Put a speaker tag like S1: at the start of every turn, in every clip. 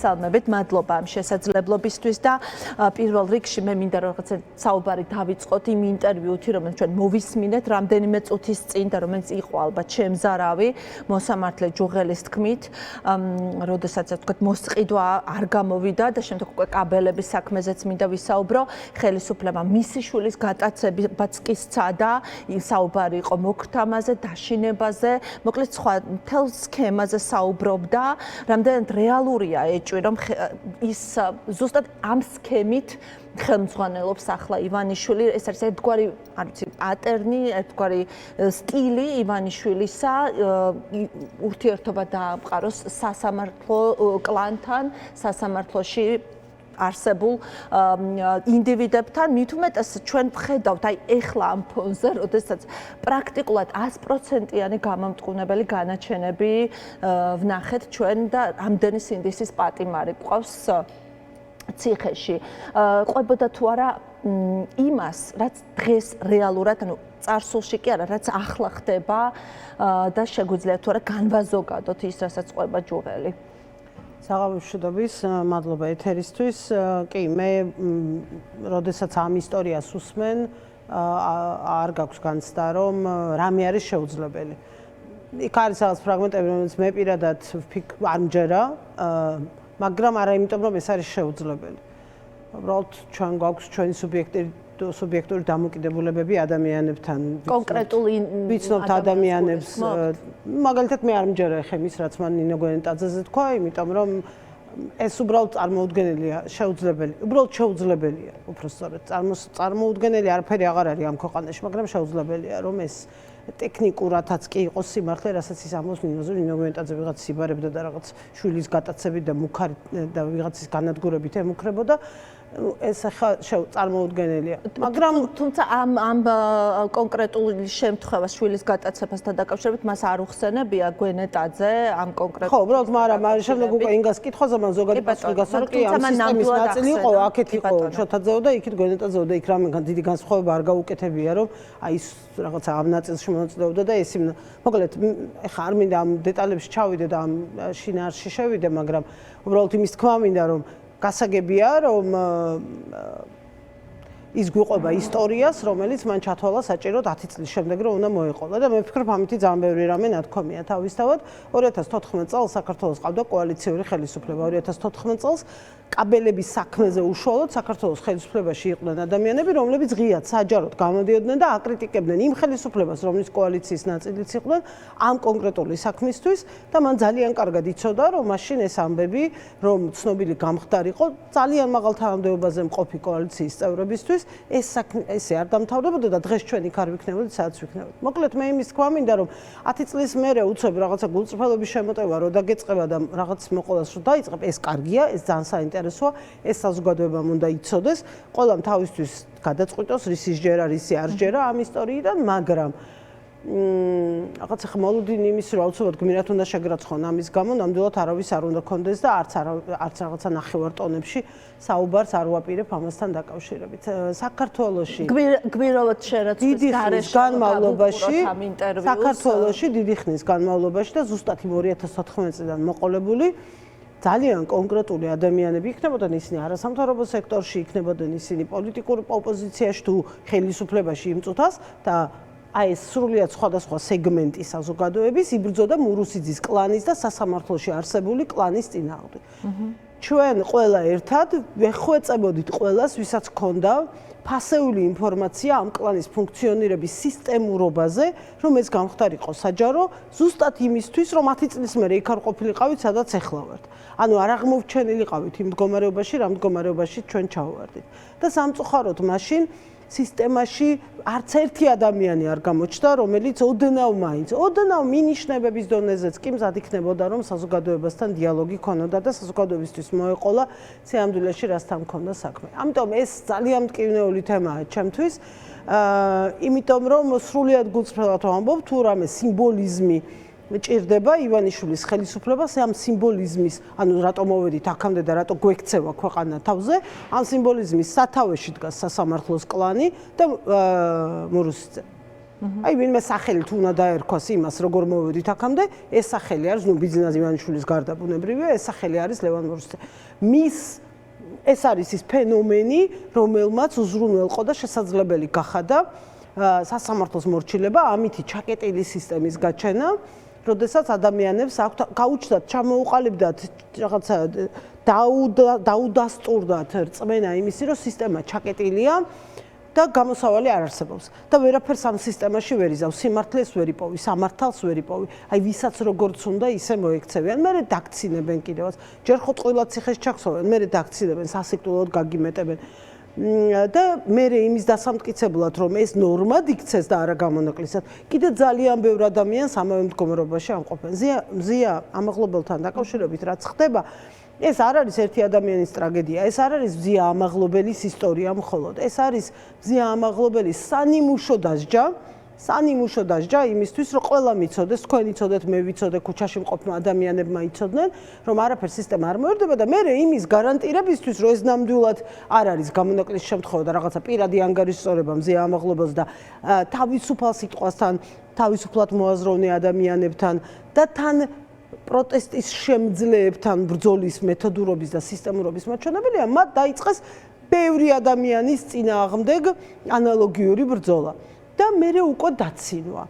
S1: მოგესალმებით, მადლობა ამ შესაძლებლობისთვის და პირველ რიგში მე მინდა რაღაცა საუბარი დავიწყოთ იმ ინტერვიუთი, რომელიც ჩვენ მოვისმინეთ რამდენიმე წუთის წინ და რომელიც იყო ალბათ შემზარავი მოსამართლე ჯუღელის თქმით, როდესაც თქვა მოსყიდვა არ გამოვიდა და შემდეგ უკვე კაბელების საქმეზეც მინდა ვისაუბრო, ხელისუფლება მისი შვილის გატაცებაც კი სცადა, საუბარი იყო მოქრთამაზე, დაშინებაზე, მოკლედ სხვა მთელ სქემაზე საუბრობდა, რამდენად რეალურია ეჭვი, რომ ის ზუსტად ამ სქემით ხელმძღვანელობს ახლა ივანიშვილი, ეს არის ერთგვარი, არ ვიცი, პატერნი, ერთგვარი სტილი ივანიშვილისა, ურთიერთობა დაამყაროს სასამართლო კლანთან, სასამართლოში არსებულ ინდივიდებთან, მით უმეტეს ჩვენ ვხედავთ აი ეხლა ამ ფონზე, როდესაც პრაქტიკულად 100%-იანი გამამტყუნებელი განაჩენები ვნახეთ ჩვენ და ამდენი სინდისის პატიმარი გვყავს ციხეში. ყვებოდა თუ არა იმას, რაც დღეს რეალურად, ანუ წარსულში კი არა, რაც ახლა ხდება და შეგვიძლია თუ არა განვაზოგადოთ ის, რასაც ყვება ჯუღელი.
S2: საღამოს მშვიდობის, მადლობა ეთერისთვის. კი, მე როდესაც ამ ისტორიას უსმენ, არ გაქვს განცდა, რომ რამე არის შეუძლებელი. იქ არის რაღაც ფრაგმენტები, რომელიც მე პირადად არ მჯერა, მაგრამ არა იმიტომ, რომ ეს არის შეუძლებელი. უბრალოდ ჩვენ გვაქვს ჩვენი სუბიექტური დამოკიდებულებები ადამიანებთან.
S1: კონკრეტული
S2: ვიცნობთ ადამიანებს. მაგალითად მე არ მჯერა ხე მის რაც მან ნინო გვენეტაძეზე თქვა, იმიტომ რომ ეს უბრალოდ წარმოუდგენელია, შეუძლებელი. უბრალოდ შეუძლებელია, უფრო სწორედ. წარმოუდგენელი არაფერი აღარ არის ამ ქვეყანაში, მაგრამ შეუძლებელია, რომ ეს ტექნიკურათაც კი იყოს სიმართლე, რასაც ის ამბობს ნინოზე, ნინო გვენეტაძე ვიღაც იბარებდა და რაღაც შვილის გატაცებით და მუქარით და ვიღაცის განადგურებით ემუქრებოდა. ეს ახლა წარმოუდგენელია. მაგრამ
S1: თუმცა ამ კონკრეტული შემთხვევას შვილის გატაცებასთან დაკავშირებით მას არ უხსენებია გვენეტაძე ამ კონკრეტულ.
S2: ხო, უბრალოდ მაგრამ შემდეგ უკვე ინგას კითხვაზე მან ზოგადი პასუხი გასცა, კი ამ სისტემის ნაწილი იყო, აქეთ იყო შოთაძეო და იქით გვენეტაძეო და იქ რამე დიდი განსხვავება არ გაუკეთებია, რომ აი ის რაღაცა ამ ნაწილში მონაწილეობდა და ეს მოკლედ ეხა არ მინდა ამ დეტალებში ჩავიდე და ამ შინაარსში შევიდე, მაგრამ უბრალოდ იმის თქმა მინდა, რომ გასაგებია, რომ ის გვიყვება ისტორიას, რომელიც მან ჩათვალა საჭიროდ 10 წლის შემდეგ, რომ უნდა მოეყოლა და მე ვფიქრობ, ამითი ძალიან ბევრი რამე ნათქვამია თავისთავად. 2014 წელს საქართველოს ყავდა კოალიციური ხელისუფლება. 2014 წელს კაბელების საქმეზე უშუალოდ საქართველოს ხელისუფლებაში იყვნენ ადამიანები, რომლებიც ღიად საჯაროდ გამოდიოდნენ და აკრიტიკებდნენ იმ ხელისუფლებას, რომლის კოალიციის ნაწილიც იყვნენ ამ კონკრეტული საქმისთვის და მან ძალიან კარგად იცოდა, რომ მაშინ ეს ამბები, რომ ცნობილი გამხდარიყო ძალიან მაღალ თანამდებობაზე მყოფი კოალიციის წევრებისთვის, ესე არ დამთავრდებოდა და დღეს ჩვენ იქ არ ვიქნებოდით, სადაც ვიქნებოდით. მოკლედ მე იმის თქვა მინდა, რომ 10 წლის მერე უცებ რაღაცა გულწრფელობის შემოტევა რო დაგეწყება და რაღაც მოყოლას რო დაიწყებ, ეს კარგია, ეს ძალიან საინტერესოა, ეს საზოგადოებამ უნდა იცოდეს, ყველამ თავისთვის გადაწყვიტოს, რისი სჯერა, რისი არ სჯერა ამ ისტორიიდან, მაგრამ რაღაცა ხმალუდინი იმის რომ აუცილებლად გმირად უნდა შეგრაცხონ ამის გამო, ნამდვილად არავის არ უნდა კონდეს და არც რაღაცა ნახევარ ტონებში საუბარს არ ვაპირებ ამასთან დაკავშირებით. საქართველოში
S1: გვიროვად შერაცხვის გარეშე
S2: განმავლობაში საქართველოში დიდი ხნის განმავლობაში და ზუსტად იმ 2014 წლიდან მოყოლებული ძალიან კონკრეტული ადამიანები იქნებოდნენ ისინი არასამთავრობო სექტორში, იქნებოდნენ ისინი პოლიტიკურ ოპოზიციაში თუ ხელისუფლებაში იმ წუთას და აი ეს სრულიად სხვადასხვა სეგმენტის საზოგადოების იბრძოდა მურუსიძის კლანის და სასამართლოში არსებული კლანის წინააღმდეგ. ჩვენ ყველა ერთად ვეხვეწებოდით ყველას, ვისაც ჰქონდა ფასეული ინფორმაცია ამ კლანის ფუნქციონირების სისტემურობაზე, რომ ეს გამხდარიყო საჯარო, ზუსტად იმისთვის, რომ 10 წლის მერე იქ არ ყოფილიყავით, სადაც ახლა ვართ. ანუ არ აღმოვჩენილიყავით იმ მდგომარეობაში, რა მდგომარეობაში ჩვენ ჩავვარდით. და სამწუხაროდ მაშინ სისტემაში არც ერთი ადამიანი არ გამოჩნდა, რომელიც ოდნავ მინიშნებების დონეზეც კი მზად იქნებოდა, რომ საზოგადოებასთან დიალოგი ქონოდა და საზოგადოებისთვის მოეყოლა სიამდვილეში რასთან მქონდა საქმე. ამიტომ ეს ძალიან მტკივნეული თემაა ჩემთვის, იმიტომ რომ სრულიად გულწრფელად ვამბობ, თუ რამე სიმბოლიზმი ჭირდება ივანიშვილის ხელისუფლებას, ამ სიმბოლიზმის, ანუ რატომ მოვედით აქამდე და რატო გვექცევა ქვეყანა თავზე, ამ სიმბოლიზმის სათავეში დგას სასამართლოს კლანი და მურუსიძე. აი ვინმე სახელი თუ უნდა დაერქვას იმას, როგორ მოვედით აქამდე, ეს სახელი არის, ნუ ბიძინა ივანიშვილის გარდა ბუნებრივია, ეს სახელი არის ლევან მოროსზე. ეს არის ის ფენომენი, რომელმაც უზრუნველყო და შესაძლებელი გახადა სასამართლოს მორჩილება, ამითი ჩაკეტილი სისტემის გაჩენა, როდესაც ადამიანებს აქვთ გაუჩნდათ, ჩამოუყალიბდათ რაღაცა დაუდასტურდათ რწმენა იმისი, რომ სისტემა ჩაკეტილია და გამოსავალი არ არსებობს. და ვერაფერს ამ სისტემაში ვერ იზავს, სიმართლეს ვერ იპოვი, სამართალს ვერ იპოვი. აი ვისაც როგორც უნდა ისე მოექცევიან, მერე დაგცინებენ კიდევაც. ჯერ ხო ტყუილად ციხეს ჩაქსოვენ, მერე დაგცინებენ, სასიკვდილოდ გაგიმეტებენ. და მერე იმის დასამტკიცებლად, რომ ეს ნორმად იქცეს და არა გამონაკლისად, კიდე ძალიან ბევრ ადამიანს ამავე მდგომარეობაში ამყოფენ. მზია ამაღლობელთან დაკავშირებით რაც ხდება, ეს არ არის ერთი ადამიანის ტრაგედია, ეს არ არის მზია ამაღლობელის ისტორია მხოლოდ, ეს არის მზია ამაღლობელის სანიმუშო დასჯა იმისთვის, რომ ყველა მიცოდეს, თქვენ იცოდეთ, მე ვიცოდე, ქუჩაში მყოფმა ადამიანებმა იცოდნენ, რომ არაფერ სისტემა არ მოერდება და მე იმის გარანტირებისთვის, რომ ეს ნამდვილად არ არის გამონაკლის შემთხვევა და რაღაცა პირადი ანგარიშსწორება მზია ამაღლობელს და თავისუფალ სიტყვასთან, თავისუფლად მოაზროვნე ადამიანებთან და თან პროტესტის შემძლეებთან ბრძოლის მეთოდურობის და სისტემურობის მაჩვენებელია, მათ დაიწყეს ბევრი ადამიანის წინააღმდეგ ანალოგიური ბრძოლა და მერე უკვე დაცინვა.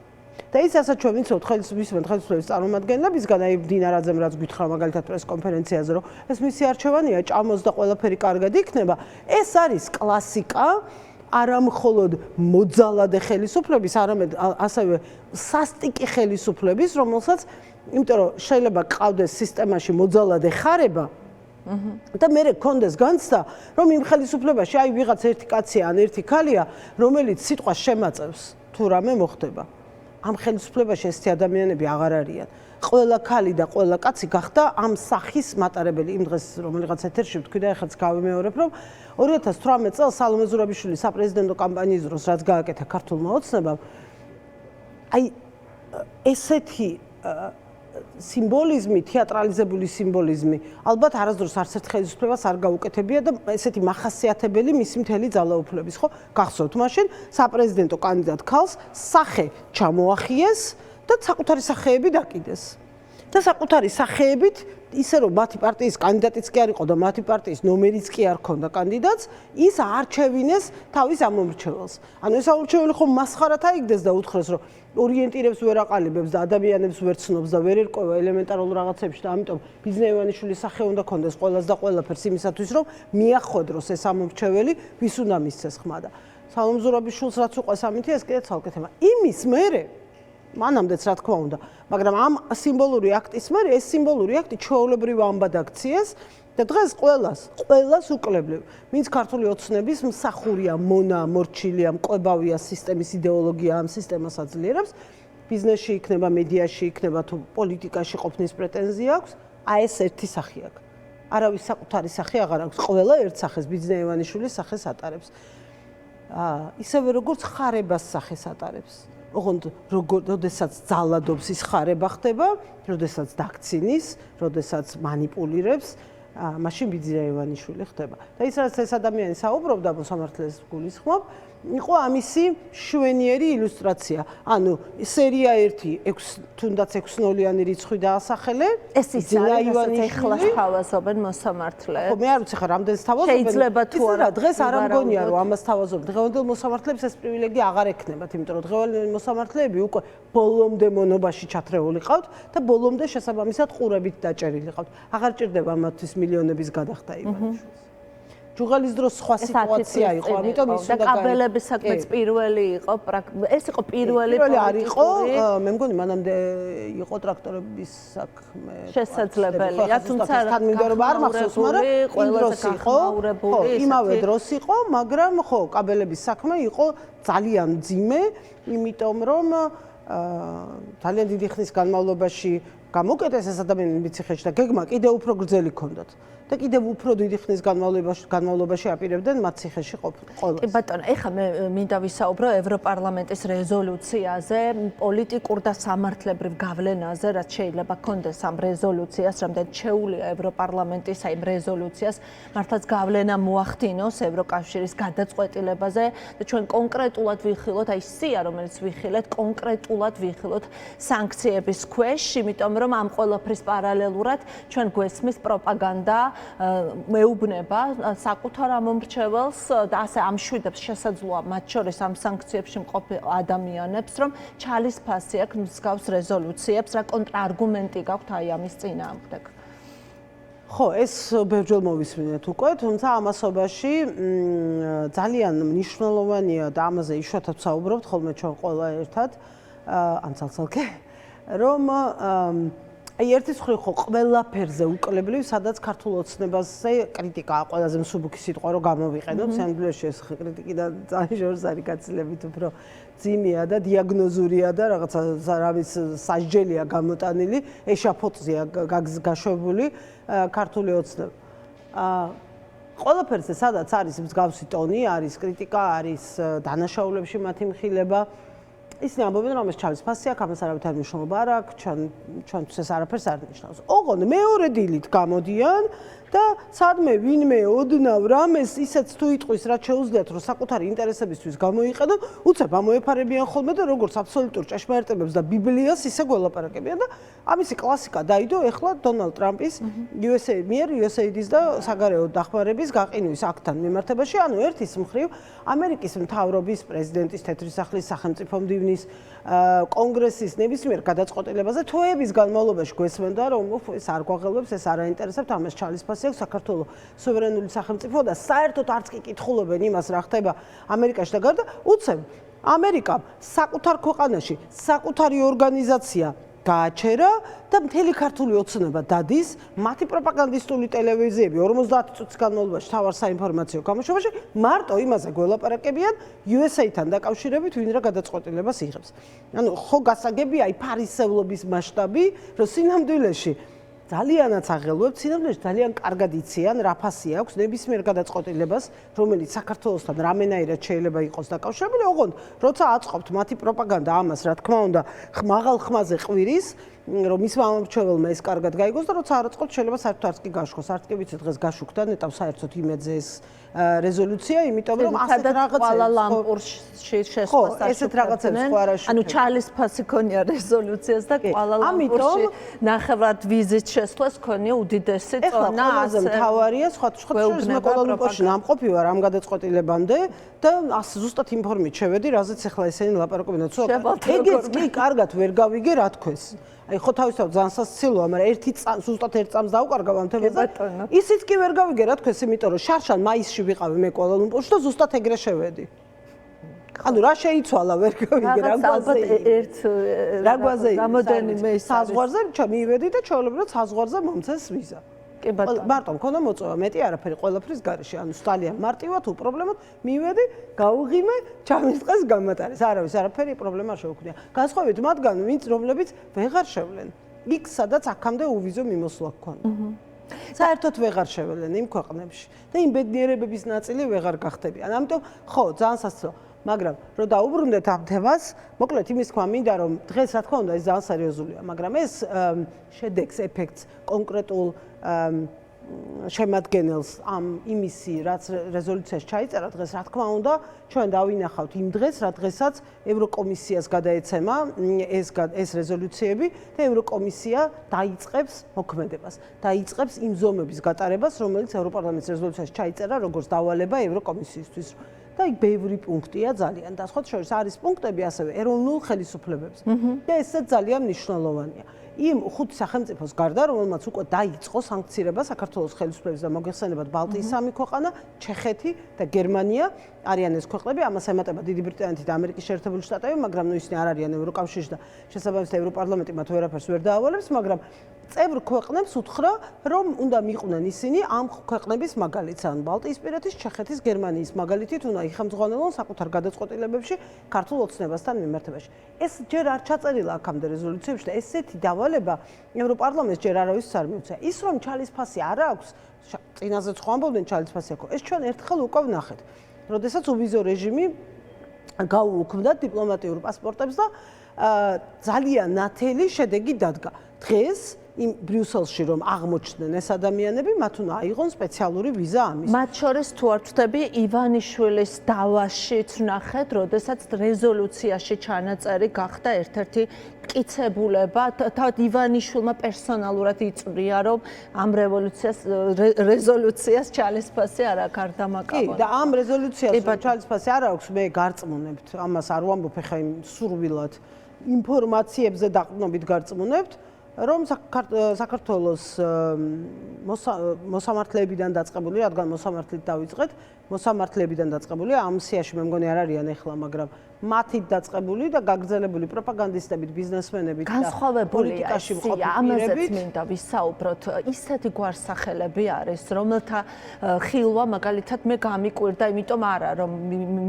S2: და ის რასაც ჩვენ ვიცავთ ხელისუფლების წარმომადგენლებისგან, აი დინარაძემ რაც გითხრა მაგალითად პრესკონფერენციაზე, რომ ეს მისი არჩევანია, ჭამოს და ყველაფერი კარგად იქნება, ეს არის კლასიკა არა მხოლოდ მოძალადე ხელისუფლების, არამედ ასევე სასტიკი ხელისუფლების, რომელსაც იმიტომ რომ შეიძლება ყავდეს სისტემაში მოძალადე ხარება და მერე გქონდეს განცდა, რომ იმ ხელისუფლებაში აი ვიღაც ერთი კაცია ან ერთი ქალია, რომელიც სიტყვას შემაწევს, თუ რამე მოხდება. ამ ხელისუფლებაში ესეთი ადამიანები აღარ არიან. ყველა ქალი და ყველა კაცი გახდა ამ სახის მატარებელი. იმ დღეს რომელიღაც ეთერში ვთქვი და ეხლაც გავიმეორებ, რომ 2018 წელს სალომე ზურაბიშვილის საპრეზიდენტო კამპანიის დროს რაც გააკეთა ქართულმა ოცნებამ, აი ესეთი სიმბოლიზმი, თეატრალიზებული სიმბოლიზმი, ალბათ არასდროს არც ერთ ხელისუფლებას არ გაუკეთებია და ესეთი მახასიათებელი მისი მთელი ძალაუფლების, ხო? გახსოვთ მაშინ საპრეზიდენტო კანდიდატ ქალს სახე ჩამოახიეს და საკუთარი სახეები დაკიდეს. და საკუთარი სახეებით ისე რომ მათი პარტიის კანდიდატიც კი არ იყო და მათი პარტიის ნომერიც კი არ ქონდა კანდიდატს, ის არჩევინეს თავის ამომრჩეველს. ანუ ეს ამომრჩეველი ხომ მასხარად აიგდეს და უთხრეს, რომ ორიენტირებს ვერ აყალიბებს და ადამიანებს ვერ ცნობს და ვერ ერკვევა ელემენტარულ რაღაცებში და ამიტომ ბიძინა ივანიშვილის სახე უნდა ქონდეს ყველას და ყველაფერს იმისათვის, რომ მიახვედროს ეს ამომრჩეველი, ვის უნდა მისცეს ხმა და სალომე ზურაბიშვილს რაც უყვეს ამითი, ეს კიდე ცალკე თემა. იმის მერე მანამდეც რა თქმა უნდა, მაგრამ ამ სიმბოლური აქტის მერე ეს სიმბოლური აქტი ჩვეულებრივ ამბად აქციეს და დღეს ყველას უკლებლივ, ვინც ქართული ოცნების მსახურია, მონა, მორჩილია, მკლებავია სისტემის იდეოლოგია ამ სისტემას აძლიერებს, ბიზნესში იქნება, მედიაში იქნება თუ პოლიტიკაში ყოფნის პრეტენზია აქვს, აი ეს ერთი სახე აქვს. არავის საკუთარი სახე აღარ აქვს, ყველა ერთ სახეს ბიძინა ივანიშვილის სახეს ატარებს. ისევე როგორც ხარებას სახეს ატარებს. ოღონდ როდესაც ძალადობს ის ხარება ხდება, როდესაც დაქცინის, როდესაც მანიპულირებს, მაშინ ბიძინა ივანიშვილი ხდება. და ის რაც ეს ადამიანი საუბრობდა მოსამართლეს გულისხმობ, იყო ამისი შვენიერი ილუსტრაცია. ანუ სერია 1 თუნდაც 6-0-იანი რიცხვი დაასახელე.
S1: ეს ის არის, რასაც ეხლა სთავაზობენ მოსამართლეებს.
S2: ხო, მე არ ვიცი ხა რამდენს თავაზობენ.
S1: შეიძლება თუ არა,
S2: დღეს არ ამგონია რომ ამას თავაზობენ. დღევანდელ მოსამართლეებს ეს პრივილეგია აღარ ექნებათ, იმიტომ რომ დღევანდელი მოსამართლეები უკვე ბოლომდე მონობაში ჩათრეული ყავთ და ბოლომდე შესაბამისად ყურებით დაჭერილი ყავთ. აღარ ჭირდება მათთვის მილიონების გადახდა ივანიშვილს. ჯუღელის დროს სხვა სიტუაცია იყო, ამიტომ ის უნდა
S1: კაბელების საქმეც პირველი იყო, ეს იყო პირველი
S2: არ იყო, მე მგონი მანამდე იყო ტრაქტორების საქმე.
S1: შესაძლებელია, თუმცა
S2: თანმიმდევრობა არ მახსოვს, მაგრამ ყველაზე გახმაურებული იმავე დროს იყო, მაგრამ ხო, კაბელების საქმე იყო ძალიან მძიმე, იმიტომ რომ ძალიან დიდი ხნის განმავლობაში გამოკეტეს ეს ადამიანები ციხეში და გეგმა კიდევ უფრო გრძელი ქონდათ და კიდევ უფრო დიდი ხნის განმავლობაში აპირებდნენ მათ ციხეში ყოფნას.
S1: კი ბატონო, ეხლა მე მინდა ვისაუბრო ევროპარლამენტის რეზოლუციაზე, პოლიტიკურ და სამართლებრივ გავლენაზე, რაც შეიძლება ქონდეს ამ რეზოლუციას, რამდენ შეუულია ევროპარლამენტის აი რეზოლუციას მართლაც გავლენა მოახდინოს ევროკავშირის გადაწყვეტილებაზე და ჩვენ კონკრეტულად ვიხილოთ, აი სია, რომელიც ვიხილეთ, კონკრეტულად ვიხილოთ სანქციების ქვეშ, იმიტომ რომ ამ ყველაფრის პარალელურად ჩვენ გვესმის პროპაგანდა მეუბნება საკუთარ ამომრჩეველს და ასე ამშვიდებს შესაძლოა მათ შორის ამ სანქციებში მყოფ ადამიანებს, რომ ჩალისფასი აქვს მსგავს რეზოლუციებს, რა კონტრარგუმენტი გაქვთ აი ამის წინააღმდეგ.
S2: ხო, ეს ბევრჯერ მოვისმინეთ უკვე, თუმცა ამასობაში ძალიან მნიშვნელოვანია და ამაზე იშვიათად ვსაუბრობთ ხოლმე ჩვენ ყველა ერთად, ან ცალ-ცალკე, რომ აი ერთის მხრივ ხო ყველაფერზე უკლებლივ, სადაც ქართულ ოცნებაზე კრიტიკაა ყველაზე მსუბუქი სიტყვა რომ გამოვიყენოთ, სინამდვილეში ეს კრიტიკიდან ძალიან შორს არის გაცილებით უფრო ძიმია და დიაგნოზურია და რაღაცა რამის სასჯელია გამოტანილი, ეშაფოთზეა გაშვებული ქართული ოცნება. ყველაფერზე სადაც არის მსგავსი ტონი, არის კრიტიკა, არის დანაშაულებში მათი მხილება. ისინი ამბობენ, რომ ეს ჩალისფასი აქვს, ამას არავითარი მნიშვნელობა არ აქვს, ჩვენთვის ეს არაფერს არ ნიშნავს. ოღონდ მეორე დილით გამოდიან და სადმე ვინმე ოდნავ რამეს ისეც თუ იტყვის, რაც შეუძლიათ, რომ საკუთარი ინტერესებისთვის გამოიყენონ, უცებ ამოეფარებიან ხოლმე და როგორც აბსოლუტურ ჭეშმარიტებებს და ბიბლიას ისე გველაპარაკებიან და ამისი კლასიკა დაიდო ეხლა დონალდ ტრამპის USAID-ის და საგარეო დახმარების გაყინვის აქტთან მიმართებაში, ანუ ერთის მხრივ ამერიკის მთავრობის, პრეზიდენტის, თეთრი სახლის სახელმწიფო მდივნის, კონგრესის ნებისმიერ გადაწყვეტილებაზე თვეების განმავლობაში გვესმენდა, რომ ეს არ გვაღელვებს, ეს არ აინტერესებთ, ამას ჩალისფასი აქვს საქართველოს სუვერენული სახელმწიფო და საერთოდ არც კი კითხულობენ იმას, რა ხდება ამერიკაში და გარდა, უცებ ამერიკამ საკუთარ ქვეყანაში საკუთარი ორგანიზაცია გააჩერა და მთელი ქართული ოცნება დადის მათი პროპაგანდისტული ტელევიზიები 50 წუთის განმავლობაში თავარ საინფორმაციო გამოშვებაში მარტო იმაზე გველაპარაკებიან USA-თან დაკავშირებით ვინ რა გადაწყვეტილებას იღებს. ანუ ხო გასაგებია აი ფარისევლობის მასშტაბი, რომ სინამდვილეში ძალიანაც აღელვებთ, სინამდვილეში ძალიან კარგად იციან, რა ფასი აქვს ნებისმიერ გადაწყვეტილებას, რომელიც საქართველოსთან რამენაირად შეიძლება იყოს დაკავშირებული, ოღონდ როცა აწყობთ მათი პროპაგანდა ამას, რა თქმა უნდა, მაღალ ხმაზე ყვირის, რომ მისმა ამორჩეველმა ეს კარგად გაიგოს და როცა არ აწყობთ, შეიძლება საერთოდ არც კი გაშხოს, არც კი ვიცი დღეს გაშუქდა ნეტავ საერთოდ იმედზე ეს რეზოლუცია, იმიტომ რომ ასეთ რაღაცებს
S1: კვალალამპურში შესყოს
S2: ესეთ რაღაცებს ხო არ აშუქებთ.
S1: ანუ ჩალისფასი ქონია რეზოლუციას და კვალალამპურში ნახევრად ვიზით შესვლას ქონია უდიდესი წონა.
S2: ეხლა ყველაზე მთავარია სხვა შორის მე კვალალამპურში ნამყოფი ვარ ამ გადაწყვეტილებამდე და ზუსტად ინფორმით შევედი, რაზეც ეხლა ესენი ლაპარაკობენ. ეგეც კი კარგად ვერ გავიგე რა თქოს. აი ხო თავისთავად ძალიან სასცილოა, მაგრამ ზუსტად ერთ წამს დაუკარგავ ამ თემაზე. ისიც კი ვერ გავიგე რა თქოს, იმიტომ რომ შარშან მაისში ვიყავი მე კვალალამპურში და ზუსტად ეგრე შევედი. ანუ რა შეიცვალა ვერ გავიგე რა გვაზე
S1: რამოდენიმე
S2: საზღვარზე მივედი და ჩვეულებრივად საზღვარზე მომცეს ვიზა. მარტო მქონდა მოწვევა, მეტი არაფერი ყველაფრის გარეშე. ანუ სტალიან მარტივად, უპრობლემოდ მივედი, გავუღიმე, ჩამისწყეს გამატარეს. არავის არაფერი პრობლემა არ შეუქმნია. განსხვავებით მათგან, ვინც რომლებიც ვეღარ შევლენ. იქ სადაც აქამდე უვიზო მიმოსვლა ჰქონდა. საერთოდ ვეღარ შევლენ იმ ქვეყნებში და იმ ბედნიერებების ნაწილი ვეღარ გახდებიან. ამიტომ ხო, ძალიან სასწრაფო. მაგრამ რო დაუბრუნდეთ ამ თემას, მოკლედ იმის თქვა მინდა რომ დღეს რა თქმა უნდა ეს ძალიან სერიოზულია, მაგრამ ეს შედეგს ეფექტს კონკრეტულ შემადგენელს ამ იმისი რაც რეზოლუციაში ჩაიწერა დღეს რა თქმა უნდა ჩვენ დავინახავთ იმ დღეს რა დღესაც ევროკომისიას გადაეცემა ეს რეზოლუციები და ევროკომისია დაიწყებს მოქმედებას დაიწყებს იმ ზომების გატარებას რომელიც ევროპარლამენტის რეზოლუციაში ჩაიწერა როგორც დავალება ევროკომისიისთვის და იქ ბევრი პუნქტია ძალიან და სხვა შორის არის პუნქტები ასევე ეროვნულ ხელისუფლებებზე და ესეც ძალიან მნიშვნელოვანია იმ ხუთ სახელმწიფოს გარდა რომელმაც უკვე დაიწყო სანქცირება საქართველოს ხელისუფლების და მოგეხსენებათ ბალტიის სამი ქვეყანა ჩეხეთი და გერმანია არიან ეს ქვეყნები ამას ემატება დიდი ბრიტანეთი და ამერიკის შეერთებული შტატები მაგრამ ნუ ისინი არ არიან ევროკავშირში და შესაბამისად ევროპარლამენტი მათ ვერაფერს ვერ დაავალებს მაგრამ წევრ ქვეყნებს უთხრა, რომ უნდა მიყვნენ ისინი ამ ქვეყნების მაგალითს, ან ბალტიისპირეთის, ჩეხეთის, გერმანიის მაგალითით უნდა იხელმძღვანელონ საკუთარ გადაწყვეტილებებში ქართულ ოცნებასთან მიმართებაში. ეს ჯერ არ ჩაწერილა აქამდე რეზოლუციებში და ესეთი დავალება ევროპარლამენტს ჯერ არავის არ მიუწია. ის რომ ჩალისფასი არ აქვს, წინაზეც ხო ამბობდნენ ჩალისფასი აქვს. ეს ჩვენ ერთხელ უკვე ვნახეთ. როდესაც უბიზო რეჟიმი გაუუქმდა დიპლომატიურ პასპორტებს და ძალიან ნათელი შედეგი დადგა. დღეს იმ ბრიუსელში რომ აღმოჩნდნენ ეს ადამიანები, მათ უნდა აიღონ სპეციალური ვიზა ამის.
S1: მათ შორის თუ არ ვთქვი, ივანიშვილის დავაშიც ვნახეთ, როდესაც რეზოლუციაში ჩანაწერი გახდა ერთ-ერთი მტკიცებულება, თავად ივანიშვილმა პერსონალურად იწვრია, რომ ამ რეზოლუციას ჩალისფასი არ აქვს არ დამაკავონ.
S2: კი, და ამ რეზოლუციას ჩალისფასი არ აქვს, მე გარწმუნებთ, ამას არ ვამბობ ხა იმ სურვილად ინფორმაციებზე დაყრდნობით გარწმუნებთ. რომ საქართველოს მოსამართლეებიდან დაწყებული, რადგან მოსამართლით დავიწყეთ, მოსამართლეებიდან დაწყებული, ამ სიაში მე მგონი არ არიან ახლა, მაგრამ მათით დაწყებული და გაგრძელებული პროპაგანდისტებით, ბიზნესმენებით და პოლიტიკაში მყოფი
S1: ამაზეც მინდა ვისაუბროთ. ისეთი გვარსახელები არის, რომელთა ხილვა მაგალითად მე გამიკვირდა, იმიტომ არა რომ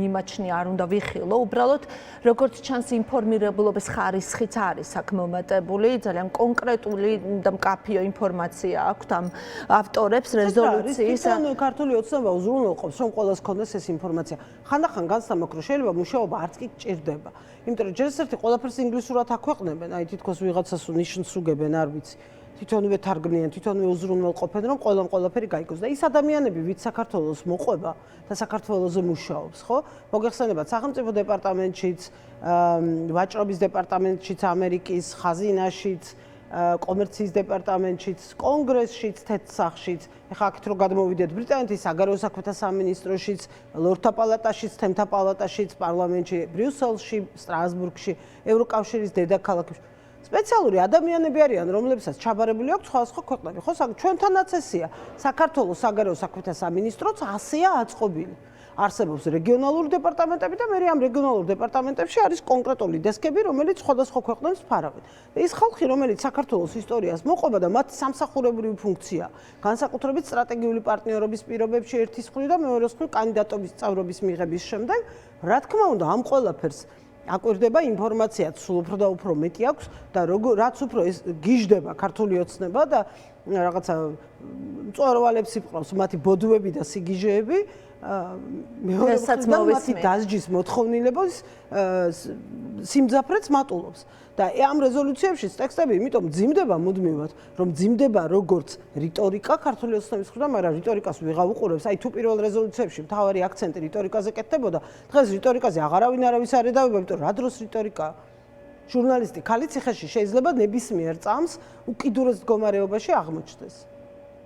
S1: მიმაჩნია არ უნდა ვიხილო, უბრალოდ როგორც ჩანს ინფორმირებულობის ხარისხიც არის აქ მომატებული, ძალიან კონკრეტული და მკაფიო ინფორმაცია აქვთ ამ ავტორებს რეზოლუციის.
S2: თვითონ ქართული ოცნება უზრუნველყოფს, რომ ყველას ქონდეს ეს ინფორმაცია. ხანდახან განსამოკრო შეიძლება მუშაობა არც კი ჭირდება. იმიტომ რომ ჯერ ერთი ყველაფერს ინგლისურად აქვეყნებენ, აი თითქოს ვიღაცას ნიშნს უგებენ, არ ვიცი. თვითონვე თარგმნიან, თვითონვე უზრუნველყოფენ, რომ ყველაფერი გაიგოს. და ის ადამიანები, ვით საქართველოს მოყვება და საქართველოზე მუშაობს, ხო? მოგეხსენებათ სახელმწიფო დეპარტამენტშიც, ვაჭრობის დეპარტამენტშიც, ამერიკის ხაზინაშიც, კომერციის დეპარტამენტშიც, კონგრესშიც, თეთრსახშიც, ეხლა აქეთ რო გადმოვიდეთ ბრიტანეთის საგარეო საქმეთა სამინისტროშიც, ლორდთა პალატაშიც, თემთა პალატაშიც, პარლამენტში, ბრიუსელში, სტრასბურგში, ევროკავშირის დედაქალაქებში. სპეციალური ადამიანები არიან, რომლებსაც ჩაბარებული აქვს სხვადასხვა ქვეყნები. ხო, ჩვენთანაც ესეა. საქართველოს საგარეო საქმეთა სამინისტროც ასეა აწყობილი. არსებობს რეგიონალური დეპარტამენტები და მე ამ რეგიონალურ დეპარტამენტებში არის კონკრეტული დესკები, რომელიც სხვადასხვა ქვეყნებს ფარავენ. და ის ხალხი, რომელიც საქართველოს ისტორიას მოყვება და მათი სამსახურებრივი ფუნქცია, განსაკუთრებით სტრატეგიული პარტნიორობის პირობებში ერთის მხრივ და მეორეს მხრივ კანდიდატობის წევრობის მიღების შემდეგ, რა თქმა უნდა, ამ ყველაფერს აკვირდება ინფორმაციაც სულ უფრო და უფრო მეტი აქვს და რაც უფრო ეს გიჟდება ქართული ოცნება და რაღაცა მწვერვალებს იპყრობს მათი ბოდვები და სიგიჟეები, მეორესაც მათი დასჯის მოთხოვნილებას სიმძაფრეც მატულობს. და ამ რეზოლუციებში ტექსტები იმიტომ მძიმდება მუდმივად, რომ მძიმდება როგორც რიტორიკა ქართული ოცნების მხრიდან, მაგრამ რიტორიკას ვეღარ უყურებს. აი თუ პირველ რეზოლუციებში მთავარი აქცენტი რიტორიკაზე კეთდებოდა, დღეს რიტორიკაზე აღარავინ არავის არ ედავება, იმიტომ რა დროს რიტორიკა? ჟურნალისტი ქალი ციხეში შეიძლება ნებისმიერ წამს უკიდურეს მდგომარეობაში აღმოჩნდეს.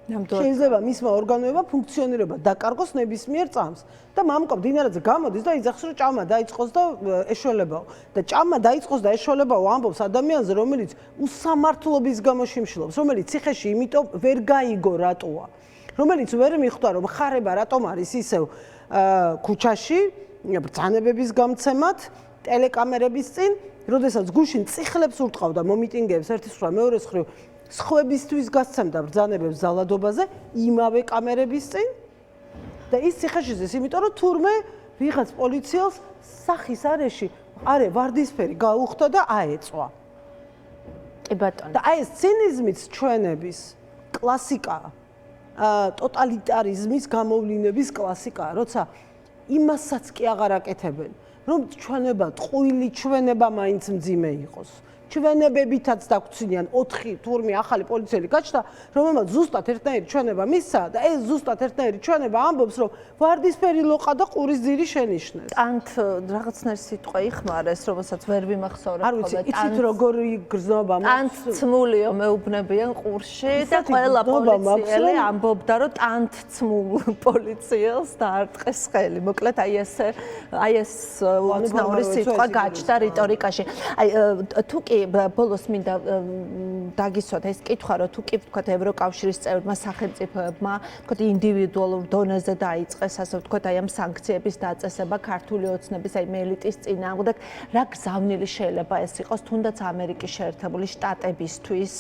S2: შეიძლება მისმა ორგანოებმა ფუნქციონირება დაკარგოს ნებისმიერ წამს და მამუკა მდინარეზე გამოდის და იძახს რომ ჭამა დაიწყოს და ეშველებაო და ჭამა დაიწყოს და ეშველებაო ამბობს ადამიანზე რომელიც უსამართლობის გამო შიმშილობს, რომელიც ციხეში იმიტომ ვერ გაიგო რატოა, რომელიც ვერ მიხვდა რომ ხარება რატომ არის ისევ ქუჩაში ბრძანებების გამცემად ტელეკამერების წინ, როდესაც გუშინ წიხლებს ურტყავდა მომიტინგეებს ერთის მხრივ მეორეს მხრივ სხვებისთვის გასცემდა ბრძანებებს ზალადობაზე იმავე კამერების წინ და ის ციხეში ზის, იმიტომ რომ თურმე ვიღაც პოლიციელს სახის არეში ვარდისფერი გაუხდა და აეწვა.
S1: კი ბატონო.
S2: და აი ეს ცინიზმის ჩვენების კლასიკაა, ტოტალიტარიზმის გამოვლინების კლასიკაა, როცა იმასაც კი აღარ აკეთებენ, რომ ჩვენება, ტყუილი ჩვენება მაინც მძიმე იყოს. ჩვენებებითაც დაგვცინიან 4 თურმე ახალი პოლიციელი გაჩნდა, რომელმაც ზუსტად ერთნაირი ჩვენება მისცა და ეს ზუსტად ერთნაირი ჩვენება ამბობს, რომ ვარდისფერი ლოყა და ყურის ძირი შენიშნეს.
S1: ტანთ რაღაცნაირ სიტყვა იხმარეს, რომელსაც ვერ ვიმახსოვრებ.
S2: არ ვიცი, იცით როგორი გრძნობა მაქვს?
S1: ტანთ ცმულიო მეუბნებიან ყურში და ყველა პოლიციელი ამბობდა, რომ ტანთ ცმულ პოლიციელს დაარტყეს ხელი. მოკლედ აი ეს უცნაური სიტყვა გაჩნდა რიტორიკაში. აი თუ კი კი, ბოლოს მინდა დაგისვათ ეს კითხვა, რომ თუ კი ვთქვათ ევროკავშირის წევრმა სახელმწიფოებმა, ვთქვათ ინდივიდუალურ დონეზე დაიწყეს, ასე ვთქვათ, აი ამ სანქციების დაწესება ქართული ოცნების, აი მელიტის წინააღმდეგ, რა გზავნილი შეიძლება ეს იყოს, თუნდაც ამერიკის შეერთებული შტატებისთვის,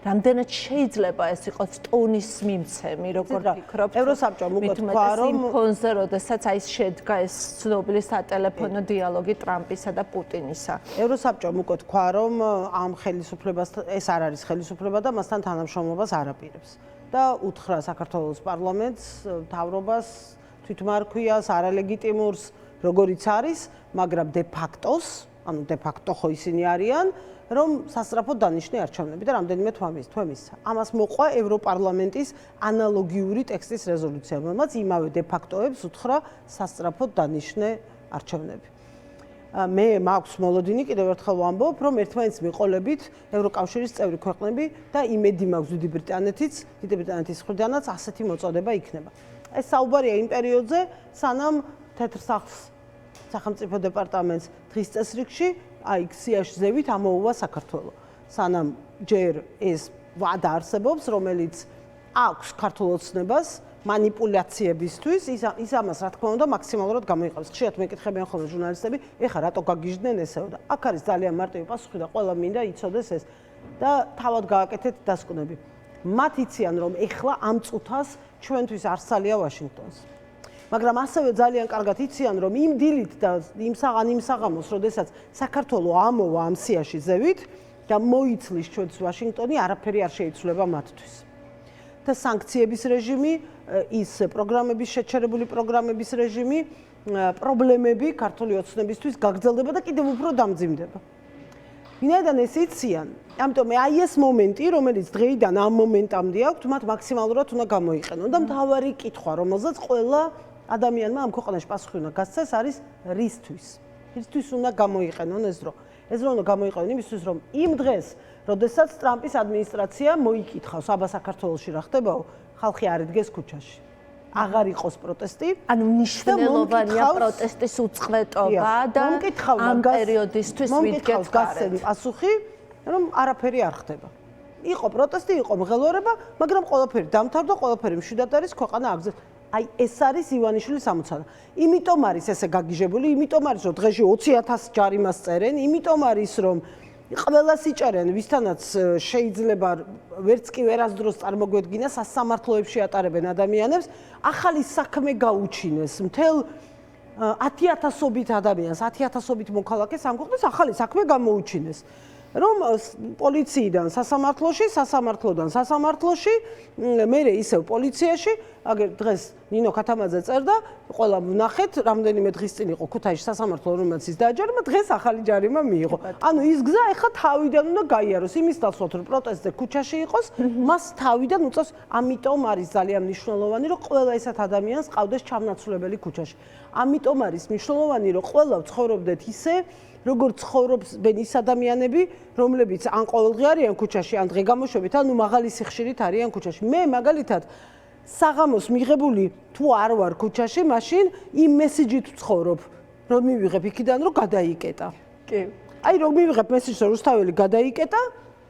S1: რამდენად შეიძლება ეს იყოს ტონის მიმცემი, როგორ ფიქრობთ?
S2: ევროსაბჭომ უკვე თქვა, რომ
S1: იმ ფონზე, როდესაც აი შედგა ეს ცნობილი სატელეფონო დიალოგი ტრამპისა და პუტინისა.
S2: ევროსაბჭომ უკვე თქვა, რომ ამ ხელისუფლებას ეს არ არის ხელისუფლება და მასთან თანამშრომლობას არ აპირებს. და უთხრა საქართველოს პარლამენტს, მთავრობას, თვითმარქვიას, არალეგიტიმურს, როგორიც არის, მაგრამ de facto-ს, ანუ de facto ხო ისინი არიან, რომ სასწრაფოდ დანიშნე არჩევნები და რამდენიმე თვემის. ამას მოყვა ევროპარლამენტის ანალოგიური ტექსტის რეზოლუცია, რომელმაც იმავე de facto-ებს უთხრა სასწრაფოდ დანიშნე არჩევნები. მე მაქვს მოლოდინი, კიდევ ერთხელ ვამბობ, რომ ერთმანეთს მიყოლებით ევროკავშირის წევრი ქვეყნები და იმედი მაქვს დიდი ბრიტანეთის მხრიდანაც ასეთი მოწოდება იქნება. ეს საუბარია იმ პერიოდზე, სანამ თეთრ სახლს სახელმწიფო დეპარტამენტს დღის წესრიგში აი ქსიაში ზევით ამოუვა საქართველო. სანამ ჯერ ეს ვადა არსებობს, რომელიც აქვს ქართულ ოცნებას манипуляციებისთვის, ის ამას რა თქმა უნდა მაქსიმალურად გამოიყენებს. ხშირად მეკითხებიან ხოლმე ჟურნალისტები, ეხლა რატო გაგიჟდნენ ესეო და აქ არის ძალიან მარტივი პასუხი და ყველა მინდა იცოდეს ეს და თავად გააკეთეთ დასკვნები. მათ იციან, რომ ეხლა ამ წუთას ჩვენთვის არსალია ვაშინგტონს. მაგრამ ასევე ძალიან კარგად იციან, რომ იმ დილით და იმ საღამოს, როდესაც საქართველო ამოვა ამ სიაში ზევით და მოიცლის ჩვენს ვაშინგტონი, არაფერი არ შეიცვლება მათთვის. და სანქციების რეჟიმი, ის პროგრამების შეჩერებული პროგრამების რეჟიმი, პრობლემები ქართული ოცნებისთვის გაგრძელდება და კიდევ უფრო დამძიმდება. ვინაიდან ეს იციან, ამიტომ აი ეს მომენტი, რომელიც დღეიდან ამ მომენტამდე აქვთ, მათ მაქსიმალურად უნდა გამოიყენონ და მთავარი კითხვა, რომელზეც ყველა ადამიანმა ამ ქვეყანაში პასუხი უნდა გასცეს, არის რისთვის. რისთვის უნდა გამოიყენონ ეს დრო. ეს დრო უნდა გამოიყენონ იმისთვის, რომ იმ დღეს, როდესაც ტრამპის ადმინისტრაცია მოიკითხავს, აბა საქართველოში რა ხდებაო, ხალხი არ იდგეს ქუჩაში. აღარ იყოს პროტესტი.
S1: ანუ მნიშვნელოვანია პროტესტის უწყვეტობა და ამ პერიოდისთვის ვიდგეთ
S2: გასცენ პასუხი, რომ არაფერი არ ხდება. იყო პროტესტი, იყო მღელვარება, მაგრამ ყველაფერი დამთავრდა, ყველაფერი მშვიდად არის, ქვეყანა აგზავნა. აი ეს არის ივანიშვილის ამოცანა. იმიტომ არის ესე გაგიჟებული, იმიტომ არის რომ დღეში 20,000 ჯარიმას წერენ, იმიტომ არის რომ ყველა სიჭარენ, ვისთანაც შეიძლება ვერც კი ვერასდროს წარმოგვედგინა სასამართლოებში ატარებენ ადამიანებს, ახალი საქმე გაუჩინეს მთელ 10,000-ობით ადამიანს, 10,000-ობით მოქალაქეს ამ ქვეყნის ახალი საქმე გამოუჩინეს. რომ პოლიციიდან სასამართლოში, სასამართლოდან სასამართლოში, მერე ისევ პოლიციაში, აგერ დღეს ნინო ქათამაძე წერდა, ყველა ვნახეთ, რამდენიმე დღის წინ იყო ქუთაისში სასამართლო, რომელმაც ის დააჯარიმა, დღეს ახალი ჯარიმა მიიღო. ანუ ის გზა ეხლა თავიდან უნდა გაიაროს, იმის ნაცვლად რომ პროტესტზე ქუჩაში იყოს, მას თავიდან უწევს, ამიტომ არის ძალიან მნიშვნელოვანი, რომ ყველა ესეთ ადამიანს ყავდეს ჩამნაცვლებელი ქუჩაში. ამიტომ არის მნიშვნელოვანი, რომ ყველა ცხოვრობდეთ ისე როგორც ცხოვრობენ ის ადამიანები, რომლებიც ან ყოველდღე არიან ქუჩაში, ან დღე-გამოშვებით, ანუ მაღალი სიხშირით არიან ქუჩაში. მე მაგალითად საღამოს მიღებული თუ არ ვარ ქუჩაში, მაშინ იმ მესიჯით ვცხოვრობ, რომ მივიღებ იქიდან, რომ გადაიკეტა.
S1: კი.
S2: აი რომ მივიღებ მესიჯს, რომ რუსთაველი გადაიკეტა,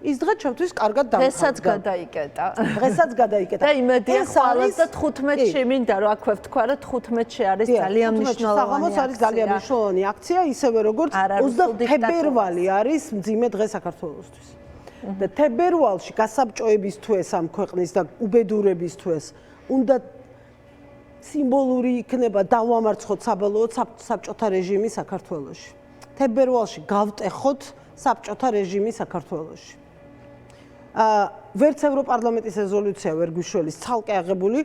S2: ის დღე ჩვენთვის კარგად დამთავრდა.
S1: დღესაც გადაიკეტა.
S2: დღესაც გადაიკეტა.
S1: და იმედია ხვალას და 15-ში მინდა რომ აქვე ვთქვა, რომ 15-ში არის ძალიან მნიშვნელოვანი.
S2: საღამოს არის ძალიან მნიშვნელოვანი აქცია, ისევე როგორც 20 თებერვალი არის მძიმე დღე საქართველოსთვის. და თებერვალში გასაბჭოების თუ ეს ამ ქვეყნის და უბედურების თუ ეს უნდა სიმბოლური იქნება დავამარცხოთ საბოლოოდ საბჭოთა რეჟიმი საქართველოში. თებერვალში გავტეხოთ საბჭოთა რეჟიმი საქართველოში. ვერც ევროპარლამენტის რეზოლუცია ვერ გვიშველის ცალკე აღებული,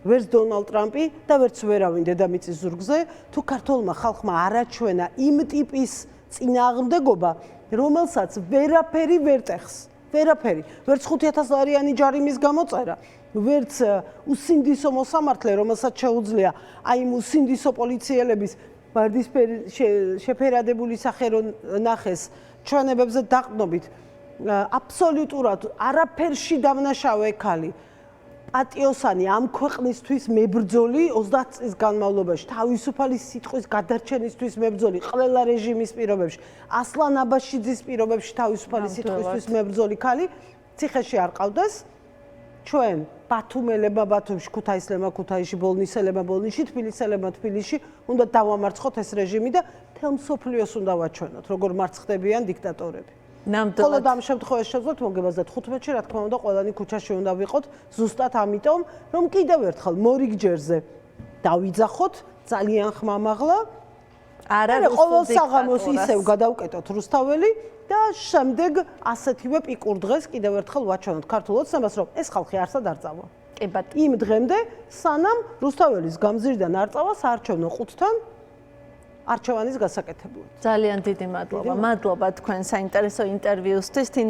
S2: ვერც დონალდ ტრამპი და ვერც ვერავინ დედამიწის ზურგზე, თუ ქართულმა ხალხმა არაჩვენა იმ ტიპის წინააღმდეგობა, რომელსაც ვერაფერი ვერ ტეხს. ვერაფერი. ვერც 5,000-ლარიანი ჯარიმის გამოწერა, ვერც უსინდისო მოსამართლე, რომელსაც შეუძლია აი იმ უსინდისო პოლიციელების ვარდისფერი შეფერადებული სახე რო ნახეს ჩვენებებზე დაყრდნობით აბსოლუტურად არაფერში დამნაშავე ქალი პატიოსანი ამ ქვეყნისთვის მებრძოლი 30 წლის განმავლობაში თავისუფალი სიტყვის გადარჩენისთვის მებრძოლი ყველა რეჟიმის პირობებში ასლან აბაშიძის პირობებში თავისუფალი სიტყვისთვის მებრძოლი ქალი ციხეში არ ყავდეს ჩვენ ბათუმელებმა ბათუმში ქუთაისლებმა ქუთაისში ბოლნისელებმა ბოლნისში თბილისელებმა თბილისში უნდა დავამარცხოთ ეს რეჟიმი და მთელ მსოფლიოს უნდა ვაჩვენოთ როგორ მარცხდებიან დიქტატორები
S1: ნამდვილად
S2: ამ შემთხვევაში შეძლოთ მოგებას და 15-ში რა თქმა უნდა ყველანი ქუჩაში უნდა ვიყოთ ზუსტად ამიტომ რომ კიდევ ერთხელ მორიგჯერზე დავიძახოთ ძალიან ხმამაღლა არა ყოველ საღამოს ისევ გადავკეტოთ რუსთაველი და შემდეგ ასეთივე პიკურ დღეს კიდევ ერთხელ ვაჩვენოთ ქართულ ოცნებას რომ ეს ხალხი არსად არ წავა
S1: კი ბატონო
S2: იმ დღემდე სანამ რუსთაველის გამზირიდან არ წავა საარჩევნო ყუთთან არჩევანის გასაკეთებლად
S1: ძალიან დიდი მადლობა თქვენ საინტერესო ინტერვიუსთვის